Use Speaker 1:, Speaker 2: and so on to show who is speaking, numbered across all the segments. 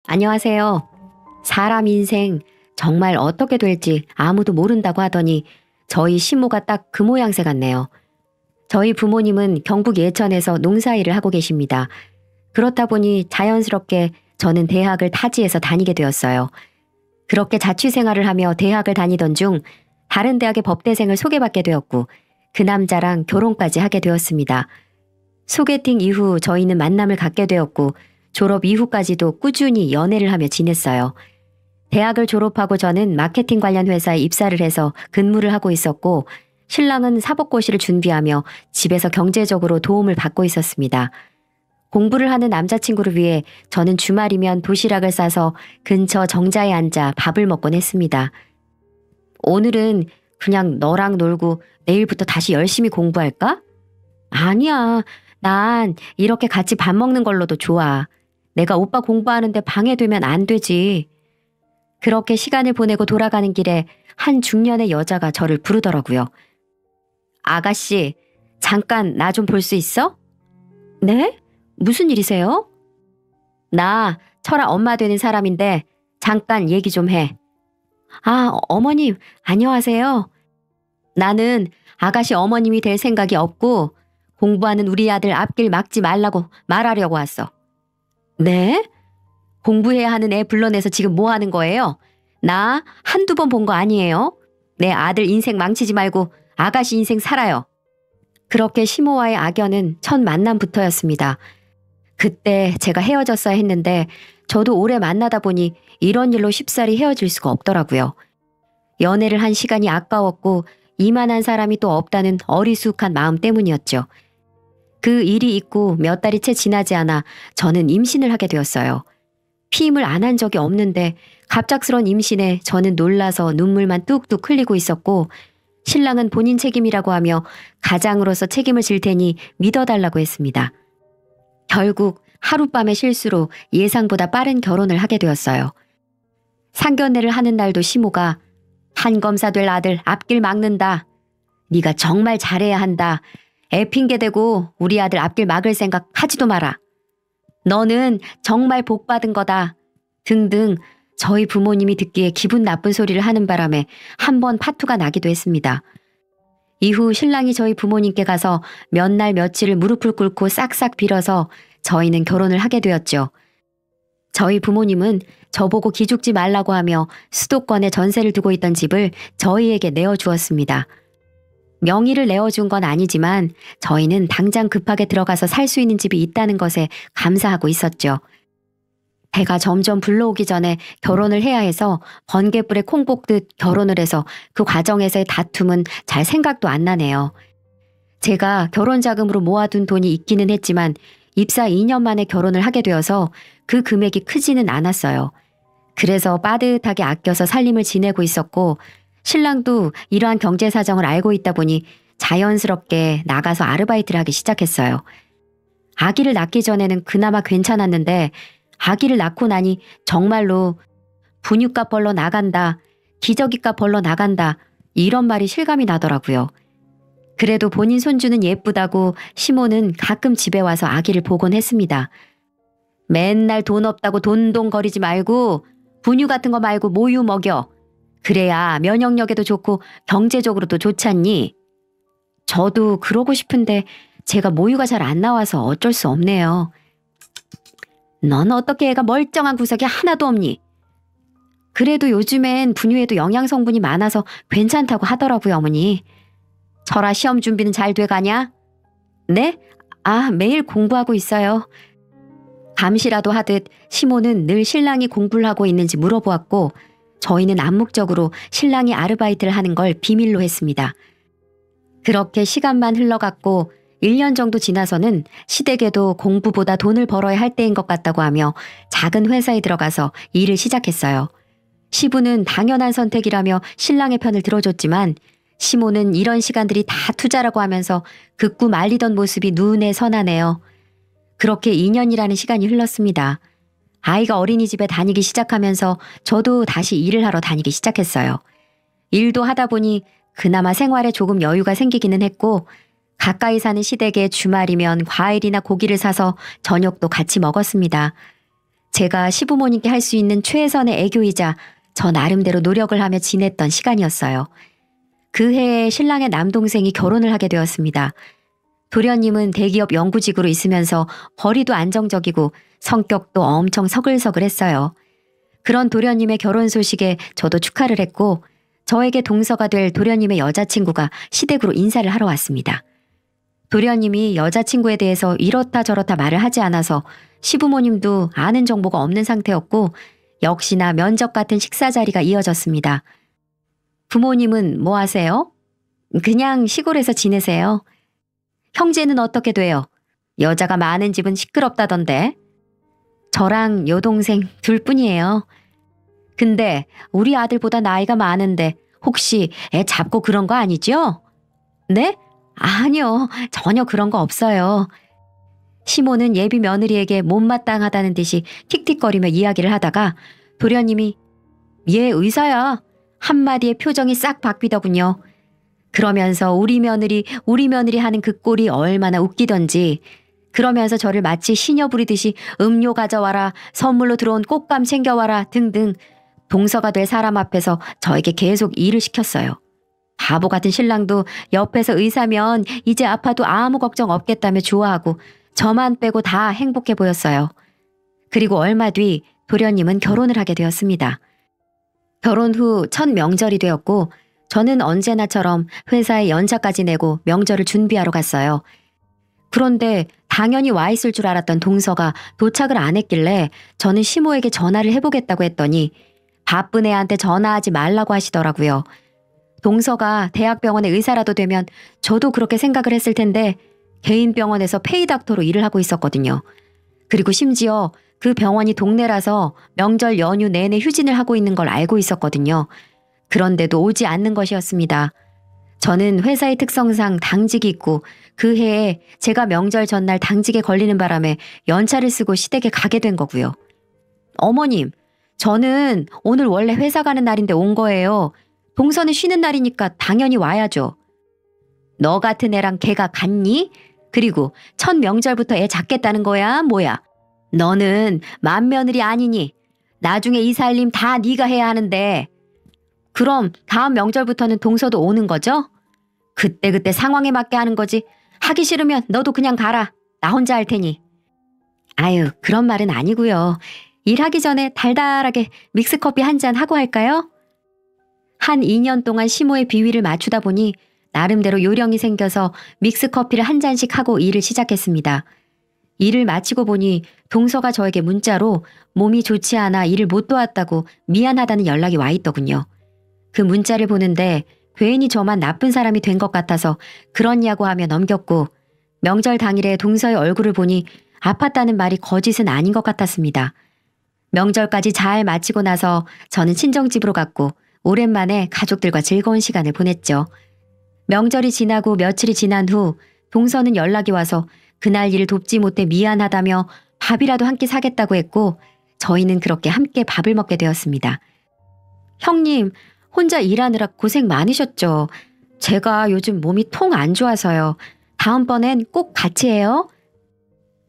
Speaker 1: 안녕하세요. 사람 인생 정말 어떻게 될지 아무도 모른다고 하더니 저희 시모가 딱 그 모양새 같네요. 저희 부모님은 경북 예천에서 농사일을 하고 계십니다. 그렇다 보니 자연스럽게 저는 대학을 타지에서 다니게 되었어요. 그렇게 자취생활을 하며 대학을 다니던 중 다른 대학의 법대생을 소개받게 되었고 그 남자랑 결혼까지 하게 되었습니다. 소개팅 이후 저희는 만남을 갖게 되었고 졸업 이후까지도 꾸준히 연애를 하며 지냈어요. 대학을 졸업하고 저는 마케팅 관련 회사에 입사를 해서 근무를 하고 있었고 신랑은 사법고시를 준비하며 집에서 경제적으로 도움을 받고 있었습니다. 공부를 하는 남자친구를 위해 저는 주말이면 도시락을 싸서 근처 정자에 앉아 밥을 먹곤 했습니다. 오늘은 그냥 너랑 놀고 내일부터 다시 열심히 공부할까? 아니야. 난 이렇게 같이 밥 먹는 걸로도 좋아. 내가 오빠 공부하는데 방해되면 안 되지. 그렇게 시간을 보내고 돌아가는 길에 한 중년의 여자가 저를 부르더라고요. 아가씨, 잠깐 나 좀 볼 수 있어? 네? 무슨 일이세요? 나 철아 엄마 되는 사람인데 잠깐 얘기 좀 해. 아, 어머님, 안녕하세요. 나는 아가씨 어머님이 될 생각이 없고 공부하는 우리 아들 앞길 막지 말라고 말하려고 왔어. 네? 공부해야 하는 애 불러내서 지금 뭐 하는 거예요? 나 한두 번 본 거 아니에요? 내 아들 인생 망치지 말고 아가씨 인생 살아요. 그렇게 시모와의 악연은 첫 만남부터였습니다. 그때 제가 헤어졌어야 했는데 저도 오래 만나다 보니 이런 일로 쉽사리 헤어질 수가 없더라고요. 연애를 한 시간이 아까웠고 이만한 사람이 또 없다는 어리숙한 마음 때문이었죠. 그 일이 있고 몇 달이 채 지나지 않아 저는 임신을 하게 되었어요. 피임을 안 한 적이 없는데 갑작스런 임신에 저는 놀라서 눈물만 뚝뚝 흘리고 있었고 신랑은 본인 책임이라고 하며 가장으로서 책임을 질 테니 믿어달라고 했습니다. 결국 하룻밤의 실수로 예상보다 빠른 결혼을 하게 되었어요. 상견례를 하는 날도 시모가 판검사 될 아들 앞길 막는다. 네가 정말 잘해야 한다. 애 핑계대고 우리 아들 앞길 막을 생각 하지도 마라. 너는 정말 복 받은 거다. 등등 저희 부모님이 듣기에 기분 나쁜 소리를 하는 바람에 한 번 파투가 나기도 했습니다. 이후 신랑이 저희 부모님께 가서 몇 날 며칠을 무릎을 꿇고 싹싹 빌어서 저희는 결혼을 하게 되었죠. 저희 부모님은 저보고 기죽지 말라고 하며 수도권에 전세를 두고 있던 집을 저희에게 내어주었습니다. 명의를 내어준 건 아니지만 저희는 당장 급하게 들어가서 살 수 있는 집이 있다는 것에 감사하고 있었죠. 해가 점점 불러오기 전에 결혼을 해야 해서 번개불에 콩 볶듯 결혼을 해서 그 과정에서의 다툼은 잘 생각도 안 나네요. 제가 결혼 자금으로 모아둔 돈이 있기는 했지만 입사 2년 만에 결혼을 하게 되어서 그 금액이 크지는 않았어요. 그래서 빠듯하게 아껴서 살림을 지내고 있었고 신랑도 이러한 경제 사정을 알고 있다 보니 자연스럽게 나가서 아르바이트를 하기 시작했어요. 아기를 낳기 전에는 그나마 괜찮았는데 아기를 낳고 나니 정말로 분유값 벌러 나간다, 기저귀값 벌러 나간다 이런 말이 실감이 나더라고요. 그래도 본인 손주는 예쁘다고 시모는 가끔 집에 와서 아기를 보곤 했습니다. 맨날 돈 없다고 돈돈거리지 말고 분유 같은 거 말고 모유 먹여. 그래야 면역력에도 좋고 경제적으로도 좋지 않니? 저도 그러고 싶은데 제가 모유가 잘 안 나와서 어쩔 수 없네요. 넌 어떻게 애가 멀쩡한 구석이 하나도 없니? 그래도 요즘엔 분유에도 영양 성분이 많아서 괜찮다고 하더라고요, 어머니. 철아 시험 준비는 잘 돼가냐? 네? 아, 매일 공부하고 있어요. 감시라도 하듯 시모는 늘 신랑이 공부를 하고 있는지 물어보았고 저희는 암묵적으로 신랑이 아르바이트를 하는 걸 비밀로 했습니다. 그렇게 시간만 흘러갔고 1년 정도 지나서는 시댁에도 공부보다 돈을 벌어야 할 때인 것 같다고 하며 작은 회사에 들어가서 일을 시작했어요. 시부는 당연한 선택이라며 신랑의 편을 들어줬지만 시모는 이런 시간들이 다 투자라고 하면서 극구 말리던 모습이 눈에 선하네요. 그렇게 2년이라는 시간이 흘렀습니다. 아이가 어린이집에 다니기 시작하면서 저도 다시 일을 하러 다니기 시작했어요. 일도 하다 보니 그나마 생활에 조금 여유가 생기기는 했고 가까이 사는 시댁에 주말이면 과일이나 고기를 사서 저녁도 같이 먹었습니다. 제가 시부모님께 할 수 있는 최선의 애교이자 저 나름대로 노력을 하며 지냈던 시간이었어요. 그 해에 신랑의 남동생이 결혼을 하게 되었습니다. 도련님은 대기업 연구직으로 있으면서 벌이도 안정적이고 성격도 엄청 서글서글했어요. 그런 도련님의 결혼 소식에 저도 축하를 했고 저에게 동서가 될 도련님의 여자친구가 시댁으로 인사를 하러 왔습니다. 도련님이 여자친구에 대해서 이렇다 저렇다 말을 하지 않아서 시부모님도 아는 정보가 없는 상태였고 역시나 면접 같은 식사 자리가 이어졌습니다. 부모님은 뭐 하세요? 그냥 시골에서 지내세요. 형제는 어떻게 돼요? 여자가 많은 집은 시끄럽다던데. 저랑 여동생 둘뿐이에요. 근데 우리 아들보다 나이가 많은데 혹시 애 잡고 그런 거 아니죠? 네? 아니요. 전혀 그런 거 없어요. 시모는 예비 며느리에게 못마땅하다는 듯이 틱틱거리며 이야기를 하다가 도련님이 얘 의사야. 한마디에 표정이 싹 바뀌더군요. 그러면서 우리 며느리 하는 그 꼴이 얼마나 웃기던지 그러면서 저를 마치 시녀 부리듯이 음료 가져와라, 선물로 들어온 꽃감 챙겨와라 등등 동서가 될 사람 앞에서 저에게 계속 일을 시켰어요. 바보 같은 신랑도 옆에서 의사면 이제 아파도 아무 걱정 없겠다며 좋아하고 저만 빼고 다 행복해 보였어요. 그리고 얼마 뒤 도련님은 결혼을 하게 되었습니다. 결혼 후 첫 명절이 되었고 저는 언제나처럼 회사에 연차까지 내고 명절을 준비하러 갔어요. 그런데 당연히 와 있을 줄 알았던 동서가 도착을 안 했길래 저는 시모에게 전화를 해보겠다고 했더니 바쁜 애한테 전화하지 말라고 하시더라고요. 동서가 대학병원의 의사라도 되면 저도 그렇게 생각을 했을 텐데 개인 병원에서 페이닥터로 일을 하고 있었거든요. 그리고 심지어 그 병원이 동네라서 명절 연휴 내내 휴진을 하고 있는 걸 알고 있었거든요. 그런데도 오지 않는 것이었습니다. 저는 회사의 특성상 당직이 있고 그 해에 제가 명절 전날 당직에 걸리는 바람에 연차를 쓰고 시댁에 가게 된 거고요. 어머님, 저는 오늘 원래 회사 가는 날인데 온 거예요. 동서는 쉬는 날이니까 당연히 와야죠. 너 같은 애랑 걔가 갔니? 그리고 첫 명절부터 애 잡겠다는 거야? 뭐야? 너는 맏며느리 아니니? 나중에 이 살림 다 네가 해야 하는데. 그럼 다음 명절부터는 동서도 오는 거죠? 그때 상황에 맞게 하는 거지. 하기 싫으면 너도 그냥 가라. 나 혼자 할 테니. 아유, 그런 말은 아니고요. 일하기 전에 달달하게 믹스커피 한 잔 하고 할까요? 한 2년 동안 시모의 비위를 맞추다 보니 나름대로 요령이 생겨서 믹스커피를 한 잔씩 하고 일을 시작했습니다. 일을 마치고 보니 동서가 저에게 문자로 몸이 좋지 않아 일을 못 도왔다고 미안하다는 연락이 와 있더군요. 그 문자를 보는데 괜히 저만 나쁜 사람이 된 것 같아서 그렇냐고 하며 넘겼고 명절 당일에 동서의 얼굴을 보니 아팠다는 말이 거짓은 아닌 것 같았습니다. 명절까지 잘 마치고 나서 저는 친정집으로 갔고 오랜만에 가족들과 즐거운 시간을 보냈죠. 명절이 지나고 며칠이 지난 후 동서는 연락이 와서 그날 일을 돕지 못해 미안하다며 밥이라도 한 끼 사겠다고 했고 저희는 그렇게 함께 밥을 먹게 되었습니다. 형님, 혼자 일하느라 고생 많으셨죠? 제가 요즘 몸이 통 안 좋아서요. 다음번엔 꼭 같이 해요.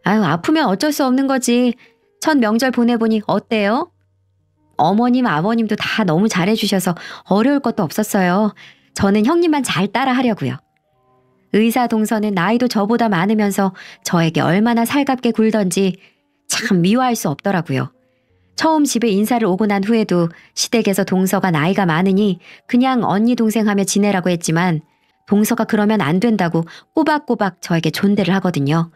Speaker 1: 아유, 아프면 어쩔 수 없는 거지. 첫 명절 보내보니 어때요? 어머님, 아버님도 다 너무 잘해주셔서 어려울 것도 없었어요. 저는 형님만 잘 따라 하려고요. 의사 동서는 나이도 저보다 많으면서 저에게 얼마나 살갑게 굴던지 참 미워할 수 없더라고요. 처음 집에 인사를 오고 난 후에도 시댁에서 동서가 나이가 많으니 그냥 언니 동생 하며 지내라고 했지만 동서가 그러면 안 된다고 꼬박꼬박 저에게 존대를 하거든요.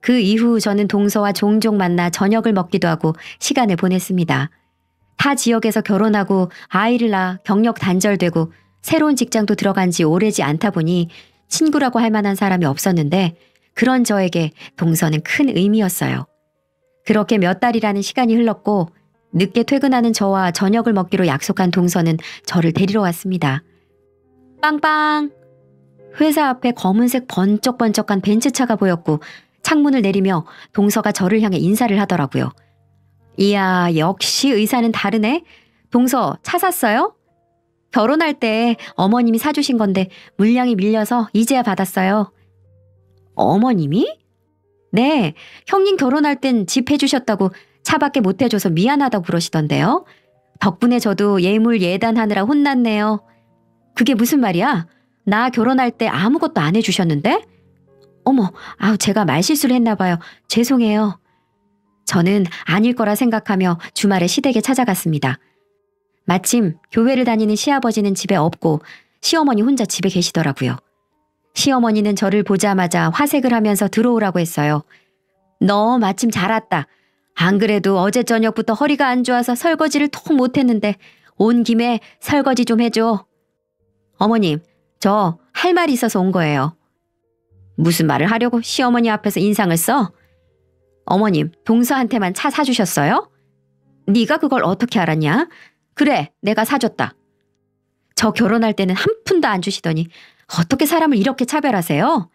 Speaker 1: 그 이후 저는 동서와 종종 만나 저녁을 먹기도 하고 시간을 보냈습니다. 타 지역에서 결혼하고 아이를 낳아 경력 단절되고 새로운 직장도 들어간 지 오래지 않다 보니 친구라고 할 만한 사람이 없었는데 그런 저에게 동서는 큰 의미였어요. 그렇게 몇 달이라는 시간이 흘렀고 늦게 퇴근하는 저와 저녁을 먹기로 약속한 동서는 저를 데리러 왔습니다. 빵빵! 회사 앞에 검은색 번쩍번쩍한 벤츠차가 보였고 창문을 내리며 동서가 저를 향해 인사를 하더라고요. 이야, 역시 의사는 다르네. 동서, 차 샀어요? 결혼할 때 어머님이 사주신 건데 물량이 밀려서 이제야 받았어요. 어머님이? 네, 형님 결혼할 땐 집 해주셨다고 차밖에 못 해줘서 미안하다고 그러시던데요. 덕분에 저도 예물 예단하느라 혼났네요. 그게 무슨 말이야? 나 결혼할 때 아무것도 안 해주셨는데? 어머, 제가 말실수를 했나 봐요. 죄송해요. 저는 아닐 거라 생각하며 주말에 시댁에 찾아갔습니다. 마침 교회를 다니는 시아버지는 집에 없고 시어머니 혼자 집에 계시더라고요. 시어머니는 저를 보자마자 화색을 하면서 들어오라고 했어요. 너 마침 잘 왔다. 안 그래도 어제 저녁부터 허리가 안 좋아서 설거지를 통 못했는데 온 김에 설거지 좀 해줘. 어머님, 저 할 말이 있어서 온 거예요. 무슨 말을 하려고 시어머니 앞에서 인상을 써? 어머님, 동서한테만 차 사주셨어요? 네가 그걸 어떻게 알았냐? 그래, 내가 사줬다. 저 결혼할 때는 한 푼도 안 주시더니 어떻게 사람을 이렇게 차별하세요?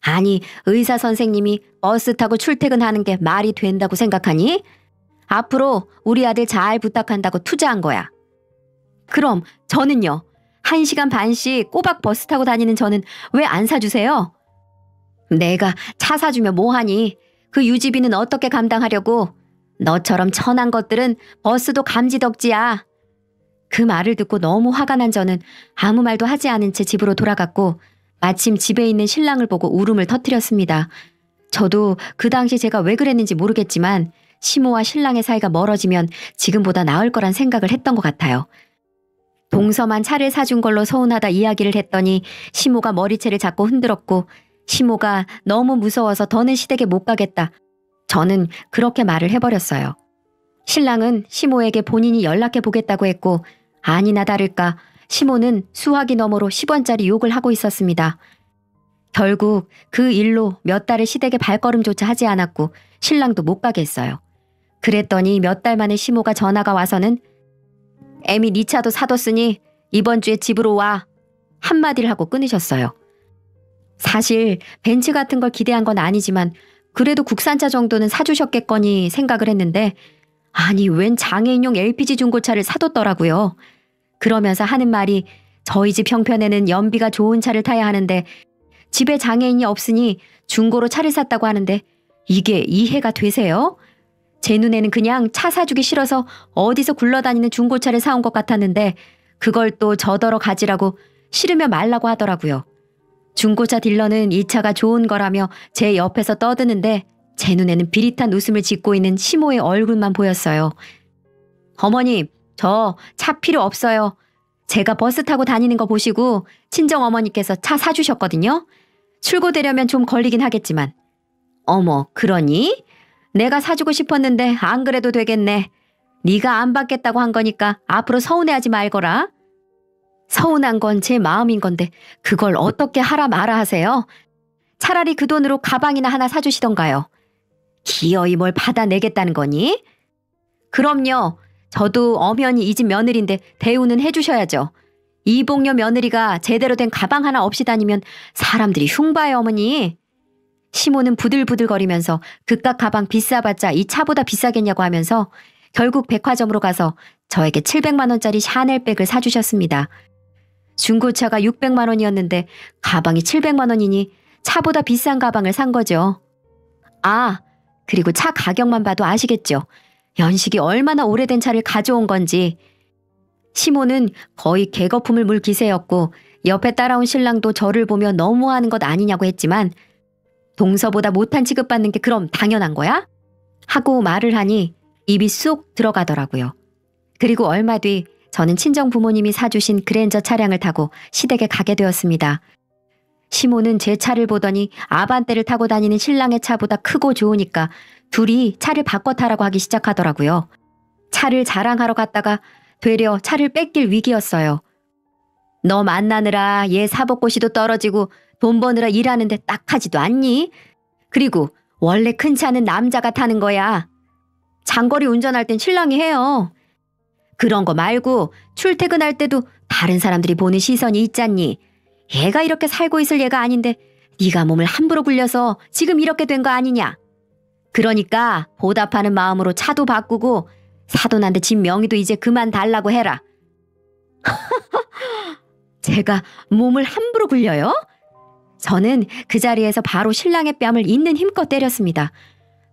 Speaker 1: 아니, 의사 선생님이 버스 타고 출퇴근하는 게 말이 된다고 생각하니? 앞으로 우리 아들 잘 부탁한다고 투자한 거야. 그럼 저는요? 1시간 반씩 꼬박 버스 타고 다니는 저는 왜 안 사주세요? 내가 차 사주면 뭐하니? 그 유지비는 어떻게 감당하려고? 너처럼 천한 것들은 버스도 감지덕지야. 그 말을 듣고 너무 화가 난 저는 아무 말도 하지 않은 채 집으로 돌아갔고 마침 집에 있는 신랑을 보고 울음을 터뜨렸습니다. 저도 그 당시 제가 왜 그랬는지 모르겠지만 시모와 신랑의 사이가 멀어지면 지금보다 나을 거란 생각을 했던 것 같아요. 동서만 차를 사준 걸로 서운하다 이야기를 했더니 시모가 머리채를 잡고 흔들었고 시모가 너무 무서워서 더는 시댁에 못 가겠다. 저는 그렇게 말을 해버렸어요. 신랑은 시모에게 본인이 연락해 보겠다고 했고 아니나 다를까 시모는 수화기 너머로 10원짜리 욕을 하고 있었습니다. 결국 그 일로 몇 달을 시댁에 발걸음조차 하지 않았고 신랑도 못 가게 했어요. 그랬더니 몇 달 만에 시모가 전화가 와서는 애미 네 차도 사뒀으니 이번 주에 집으로 와. 한마디를 하고 끊으셨어요. 사실 벤츠 같은 걸 기대한 건 아니지만 그래도 국산차 정도는 사주셨겠거니 생각을 했는데 아니 웬 장애인용 LPG 중고차를 사뒀더라고요. 그러면서 하는 말이 저희 집 형편에는 연비가 좋은 차를 타야 하는데 집에 장애인이 없으니 중고로 차를 샀다고 하는데 이게 이해가 되세요? 제 눈에는 그냥 차 사주기 싫어서 어디서 굴러다니는 중고차를 사온 것 같았는데 그걸 또 저더러 가지라고 싫으면 말라고 하더라고요. 중고차 딜러는 이 차가 좋은 거라며 제 옆에서 떠드는데 제 눈에는 비릿한 웃음을 짓고 있는 시모의 얼굴만 보였어요. 어머님, 저 차 필요 없어요. 제가 버스 타고 다니는 거 보시고 친정어머니께서 차 사주셨거든요. 출고되려면 좀 걸리긴 하겠지만. 어머, 그러니? 내가 사주고 싶었는데 안 그래도 되겠네. 네가 안 받겠다고 한 거니까 앞으로 서운해하지 말거라. 서운한 건 제 마음인 건데 그걸 어떻게 하라 마라 하세요? 차라리 그 돈으로 가방이나 하나 사주시던가요. 기어이 뭘 받아내겠다는 거니? 그럼요. 저도 엄연히 이 집 며느리인데 대우는 해주셔야죠. 이복녀 며느리가 제대로 된 가방 하나 없이 다니면 사람들이 흉봐요, 어머니. 시모는 부들부들거리면서 그깟 가방 비싸봤자 이 차보다 비싸겠냐고 하면서 결국 백화점으로 가서 저에게 700만 원짜리 샤넬백을 사주셨습니다. 중고차가 600만 원이었는데 가방이 700만 원이니 차보다 비싼 가방을 산 거죠. 아, 그리고 차 가격만 봐도 아시겠죠? 연식이 얼마나 오래된 차를 가져온 건지. 시모는 거의 개거품을 물 기세였고 옆에 따라온 신랑도 저를 보며 너무하는 것 아니냐고 했지만 동서보다 못한 취급받는 게 그럼 당연한 거야? 하고 말을 하니 입이 쏙 들어가더라고요. 그리고 얼마 뒤 저는 친정 부모님이 사주신 그랜저 차량을 타고 시댁에 가게 되었습니다. 시모는 제 차를 보더니 아반떼를 타고 다니는 신랑의 차보다 크고 좋으니까 둘이 차를 바꿔 타라고 하기 시작하더라고요. 차를 자랑하러 갔다가 되려 차를 뺏길 위기였어요. 너 만나느라 얘 사법고시도 떨어지고 돈 버느라 일하는데 딱하지도 않니? 그리고 원래 큰 차는 남자가 타는 거야. 장거리 운전할 땐 신랑이 해요. 그런 거 말고 출퇴근할 때도 다른 사람들이 보는 시선이 있잖니. 얘가 이렇게 살고 있을 얘가 아닌데 네가 몸을 함부로 굴려서 지금 이렇게 된 거 아니냐. 그러니까 보답하는 마음으로 차도 바꾸고 사돈한테 집 명의도 이제 그만 달라고 해라. 제가 몸을 함부로 굴려요? 저는 그 자리에서 바로 신랑의 뺨을 있는 힘껏 때렸습니다.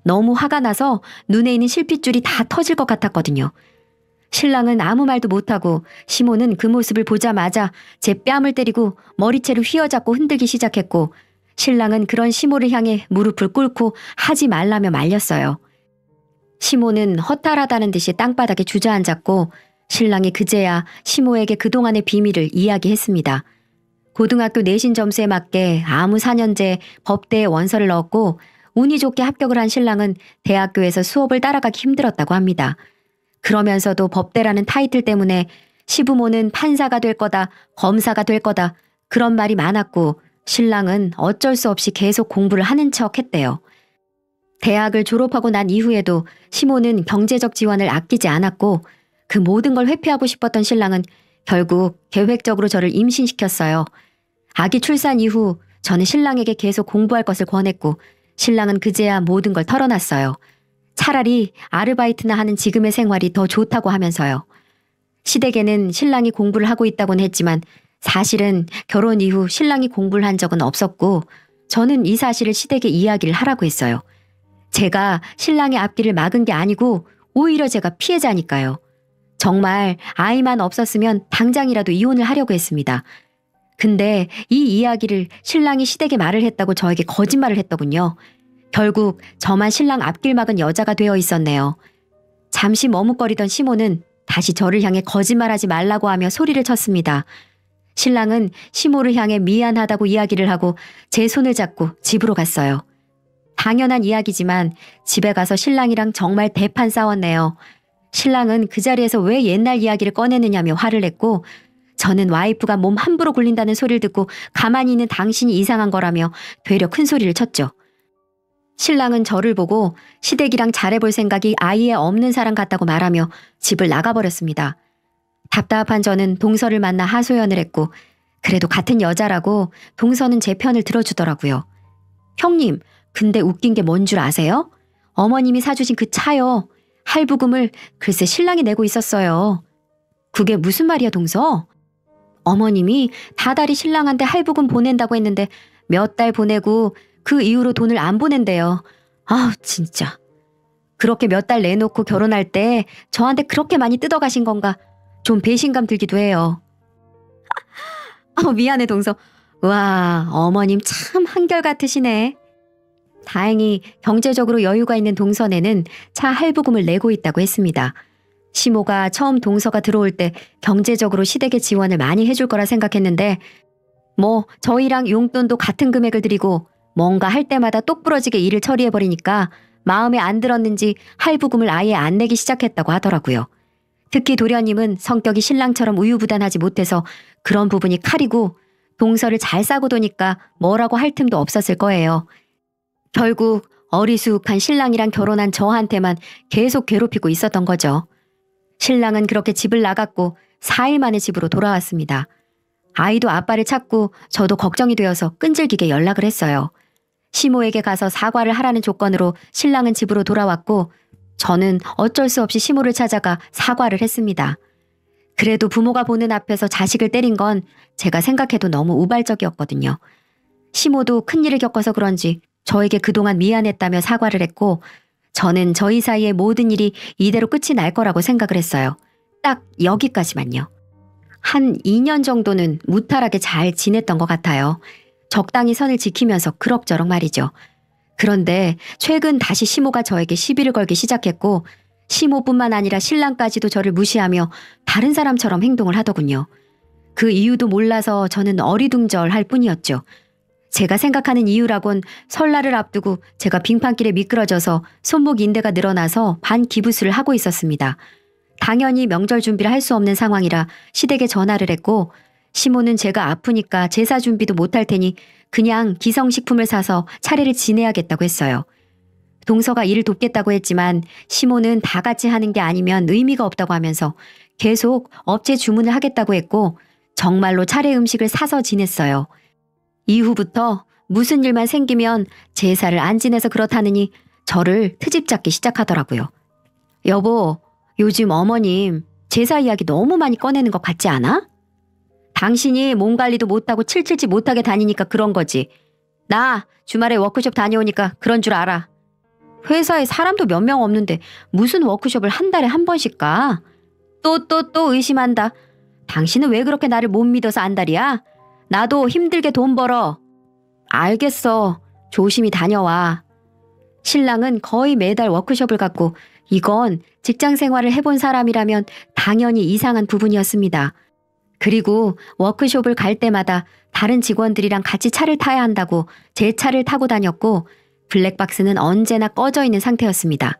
Speaker 1: 너무 화가 나서 눈에 있는 실핏줄이 다 터질 것 같았거든요. 신랑은 아무 말도 못하고 시모는 그 모습을 보자마자 제 뺨을 때리고 머리채를 휘어잡고 흔들기 시작했고 신랑은 그런 시모를 향해 무릎을 꿇고 하지 말라며 말렸어요. 시모는 허탈하다는 듯이 땅바닥에 주저앉았고 신랑이 그제야 시모에게 그동안의 비밀을 이야기했습니다. 고등학교 내신 점수에 맞게 아무 4년제 법대에 원서를 넣었고 운이 좋게 합격을 한 신랑은 대학교에서 수업을 따라가기 힘들었다고 합니다. 그러면서도 법대라는 타이틀 때문에 시부모는 판사가 될 거다, 검사가 될 거다 그런 말이 많았고 신랑은 어쩔 수 없이 계속 공부를 하는 척 했대요. 대학을 졸업하고 난 이후에도 시모는 경제적 지원을 아끼지 않았고 그 모든 걸 회피하고 싶었던 신랑은 결국 계획적으로 저를 임신시켰어요. 아기 출산 이후 저는 신랑에게 계속 공부할 것을 권했고 신랑은 그제야 모든 걸 털어놨어요. 차라리 아르바이트나 하는 지금의 생활이 더 좋다고 하면서요. 시댁에는 신랑이 공부를 하고 있다고는 했지만 사실은 결혼 이후 신랑이 공부를 한 적은 없었고 저는 이 사실을 시댁에 이야기를 하라고 했어요. 제가 신랑의 앞길을 막은 게 아니고 오히려 제가 피해자니까요. 정말 아이만 없었으면 당장이라도 이혼을 하려고 했습니다. 근데 이 이야기를 신랑이 시댁에 말을 했다고 저에게 거짓말을 했더군요. 결국 저만 신랑 앞길 막은 여자가 되어 있었네요. 잠시 머뭇거리던 시모는 다시 저를 향해 거짓말하지 말라고 하며 소리를 쳤습니다. 신랑은 시모를 향해 미안하다고 이야기를 하고 제 손을 잡고 집으로 갔어요. 당연한 이야기지만 집에 가서 신랑이랑 정말 대판 싸웠네요. 신랑은 그 자리에서 왜 옛날 이야기를 꺼내느냐며 화를 냈고 저는 와이프가 몸 함부로 굴린다는 소리를 듣고 가만히 있는 당신이 이상한 거라며 되려 큰 소리를 쳤죠. 신랑은 저를 보고 시댁이랑 잘해볼 생각이 아예 없는 사람 같다고 말하며 집을 나가버렸습니다. 답답한 저는 동서를 만나 하소연을 했고 그래도 같은 여자라고 동서는 제 편을 들어주더라고요. 형님, 근데 웃긴 게 뭔 줄 아세요? 어머님이 사주신 그 차요. 할부금을 글쎄 신랑이 내고 있었어요. 그게 무슨 말이야 동서? 어머님이 다달이 신랑한테 할부금 보낸다고 했는데 몇 달 보내고 그 이후로 돈을 안 보낸대요. 아우 진짜. 그렇게 몇 달 내놓고 결혼할 때 저한테 그렇게 많이 뜯어가신 건가 좀 배신감 들기도 해요. 미안해 동서. 와 어머님 참 한결같으시네. 다행히 경제적으로 여유가 있는 동서네는 차 할부금을 내고 있다고 했습니다. 시모가 처음 동서가 들어올 때 경제적으로 시댁에 지원을 많이 해줄 거라 생각했는데 뭐 저희랑 용돈도 같은 금액을 드리고 뭔가 할 때마다 똑부러지게 일을 처리해버리니까 마음에 안 들었는지 할부금을 아예 안 내기 시작했다고 하더라고요. 특히 도련님은 성격이 신랑처럼 우유부단하지 못해서 그런 부분이 칼이고 동서를 잘 싸고 도니까 뭐라고 할 틈도 없었을 거예요. 결국 어리숙한 신랑이랑 결혼한 저한테만 계속 괴롭히고 있었던 거죠. 신랑은 그렇게 집을 나갔고 4일 만에 집으로 돌아왔습니다. 아이도 아빠를 찾고 저도 걱정이 되어서 끈질기게 연락을 했어요. 시모에게 가서 사과를 하라는 조건으로 신랑은 집으로 돌아왔고 저는 어쩔 수 없이 시모를 찾아가 사과를 했습니다. 그래도 부모가 보는 앞에서 자식을 때린 건 제가 생각해도 너무 우발적이었거든요. 시모도 큰일을 겪어서 그런지 저에게 그동안 미안했다며 사과를 했고 저는 저희 사이의 모든 일이 이대로 끝이 날 거라고 생각을 했어요. 딱 여기까지만요. 한 2년 정도는 무탈하게 잘 지냈던 것 같아요. 적당히 선을 지키면서 그럭저럭 말이죠. 그런데 최근 다시 시모가 저에게 시비를 걸기 시작했고 시모뿐만 아니라 신랑까지도 저를 무시하며 다른 사람처럼 행동을 하더군요. 그 이유도 몰라서 저는 어리둥절할 뿐이었죠. 제가 생각하는 이유라곤 설날을 앞두고 제가 빙판길에 미끄러져서 손목 인대가 늘어나서 반기부스를 하고 있었습니다. 당연히 명절 준비를 할 수 없는 상황이라 시댁에 전화를 했고 시모는 제가 아프니까 제사 준비도 못할 테니 그냥 기성식품을 사서 차례를 지내야겠다고 했어요. 동서가 일을 돕겠다고 했지만 시모는 다 같이 하는 게 아니면 의미가 없다고 하면서 계속 업체 주문을 하겠다고 했고 정말로 차례 음식을 사서 지냈어요. 이후부터 무슨 일만 생기면 제사를 안 지내서 그렇다느니 저를 트집 잡기 시작하더라고요. 여보, 요즘 어머님 제사 이야기 너무 많이 꺼내는 것 같지 않아? 당신이 몸 관리도 못하고 칠칠지 못하게 다니니까 그런 거지. 나 주말에 워크숍 다녀오니까 그런 줄 알아. 회사에 사람도 몇 명 없는데 무슨 워크숍을 한 달에 한 번씩 가? 또 의심한다. 당신은 왜 그렇게 나를 못 믿어서 안달이야? 나도 힘들게 돈 벌어. 알겠어. 조심히 다녀와. 신랑은 거의 매달 워크숍을 갖고 이건 직장 생활을 해본 사람이라면 당연히 이상한 부분이었습니다. 그리고 워크숍을 갈 때마다 다른 직원들이랑 같이 차를 타야 한다고 제 차를 타고 다녔고 블랙박스는 언제나 꺼져 있는 상태였습니다.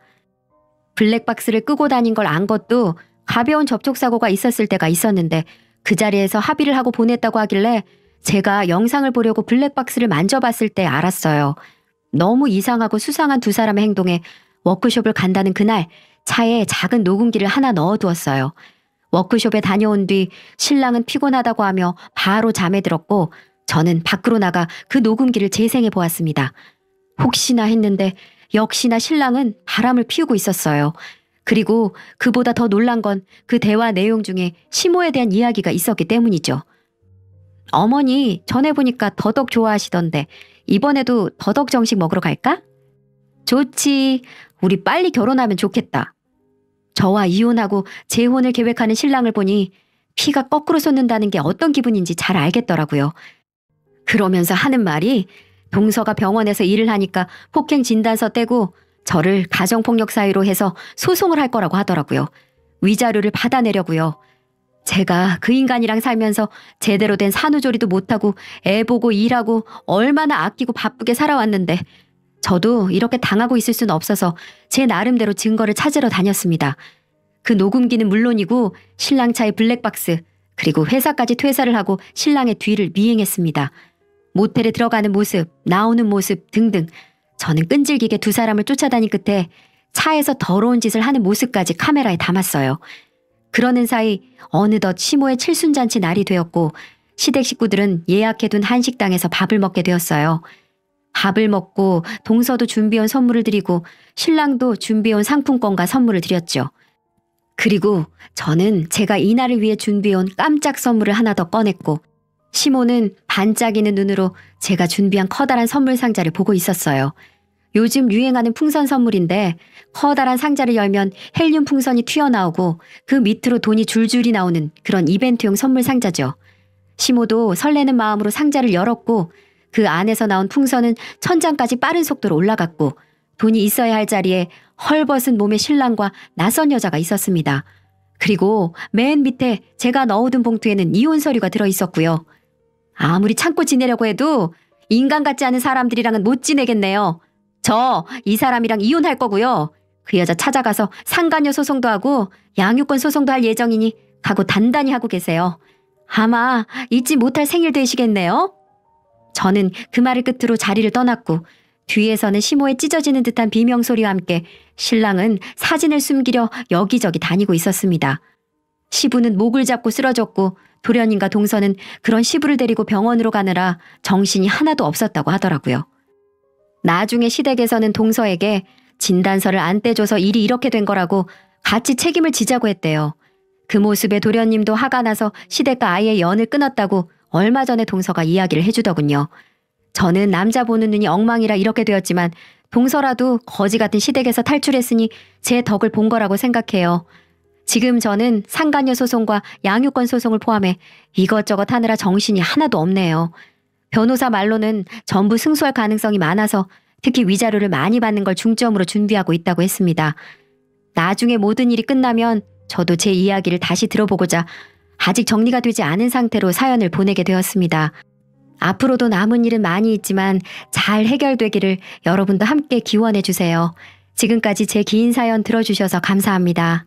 Speaker 1: 블랙박스를 끄고 다닌 걸 안 것도 가벼운 접촉사고가 있었을 때가 있었는데 그 자리에서 합의를 하고 보냈다고 하길래 제가 영상을 보려고 블랙박스를 만져봤을 때 알았어요. 너무 이상하고 수상한 두 사람의 행동에 워크숍을 간다는 그날 차에 작은 녹음기를 하나 넣어두었어요. 워크숍에 다녀온 뒤 신랑은 피곤하다고 하며 바로 잠에 들었고 저는 밖으로 나가 그 녹음기를 재생해 보았습니다. 혹시나 했는데 역시나 신랑은 바람을 피우고 있었어요. 그리고 그보다 더 놀란 건 그 대화 내용 중에 시모에 대한 이야기가 있었기 때문이죠. 어머니 전에 보니까 더덕 좋아하시던데 이번에도 더덕 정식 먹으러 갈까? 좋지. 우리 빨리 결혼하면 좋겠다. 저와 이혼하고 재혼을 계획하는 신랑을 보니 피가 거꾸로 솟는다는 게 어떤 기분인지 잘 알겠더라고요. 그러면서 하는 말이 동서가 병원에서 일을 하니까 폭행 진단서 떼고 저를 가정폭력 사유로 해서 소송을 할 거라고 하더라고요. 위자료를 받아내려고요. 제가 그 인간이랑 살면서 제대로 된 산후조리도 못하고 애 보고 일하고 얼마나 아끼고 바쁘게 살아왔는데 저도 이렇게 당하고 있을 수는 없어서 제 나름대로 증거를 찾으러 다녔습니다. 그 녹음기는 물론이고 신랑 차의 블랙박스 그리고 회사까지 퇴사를 하고 신랑의 뒤를 미행했습니다. 모텔에 들어가는 모습, 나오는 모습 등등 저는 끈질기게 두 사람을 쫓아다닌 끝에 차에서 더러운 짓을 하는 모습까지 카메라에 담았어요. 그러는 사이 어느덧 시모의 칠순잔치 날이 되었고 시댁 식구들은 예약해둔 한식당에서 밥을 먹게 되었어요. 밥을 먹고 동서도 준비해온 선물을 드리고 신랑도 준비해온 상품권과 선물을 드렸죠. 그리고 저는 제가 이날을 위해 준비해온 깜짝 선물을 하나 더 꺼냈고 시모는 반짝이는 눈으로 제가 준비한 커다란 선물 상자를 보고 있었어요. 요즘 유행하는 풍선 선물인데 커다란 상자를 열면 헬륨 풍선이 튀어나오고 그 밑으로 돈이 줄줄이 나오는 그런 이벤트용 선물 상자죠. 시모도 설레는 마음으로 상자를 열었고 그 안에서 나온 풍선은 천장까지 빠른 속도로 올라갔고 돈이 있어야 할 자리에 헐벗은 몸의 신랑과 낯선 여자가 있었습니다. 그리고 맨 밑에 제가 넣어둔 봉투에는 이혼 서류가 들어있었고요. 아무리 참고 지내려고 해도 인간 같지 않은 사람들이랑은 못 지내겠네요. 저 이 사람이랑 이혼할 거고요. 그 여자 찾아가서 상간녀 소송도 하고 양육권 소송도 할 예정이니 각오 단단히 하고 계세요. 아마 잊지 못할 생일 되시겠네요. 저는 그 말을 끝으로 자리를 떠났고 뒤에서는 시모에 찢어지는 듯한 비명소리와 함께 신랑은 사진을 숨기려 여기저기 다니고 있었습니다. 시부는 목을 잡고 쓰러졌고 도련님과 동서는 그런 시부를 데리고 병원으로 가느라 정신이 하나도 없었다고 하더라고요. 나중에 시댁에서는 동서에게 진단서를 안 떼줘서 일이 이렇게 된 거라고 같이 책임을 지자고 했대요. 그 모습에 도련님도 화가 나서 시댁과 아이의 연을 끊었다고 얼마 전에 동서가 이야기를 해주더군요. 저는 남자 보는 눈이 엉망이라 이렇게 되었지만 동서라도 거지 같은 시댁에서 탈출했으니 제 덕을 본 거라고 생각해요. 지금 저는 상간녀 소송과 양육권 소송을 포함해 이것저것 하느라 정신이 하나도 없네요. 변호사 말로는 전부 승소할 가능성이 많아서 특히 위자료를 많이 받는 걸 중점으로 준비하고 있다고 했습니다. 나중에 모든 일이 끝나면 저도 제 이야기를 다시 들어보고자 아직 정리가 되지 않은 상태로 사연을 보내게 되었습니다. 앞으로도 남은 일은 많이 있지만 잘 해결되기를 여러분도 함께 기원해 주세요. 지금까지 제 긴 사연 들어주셔서 감사합니다.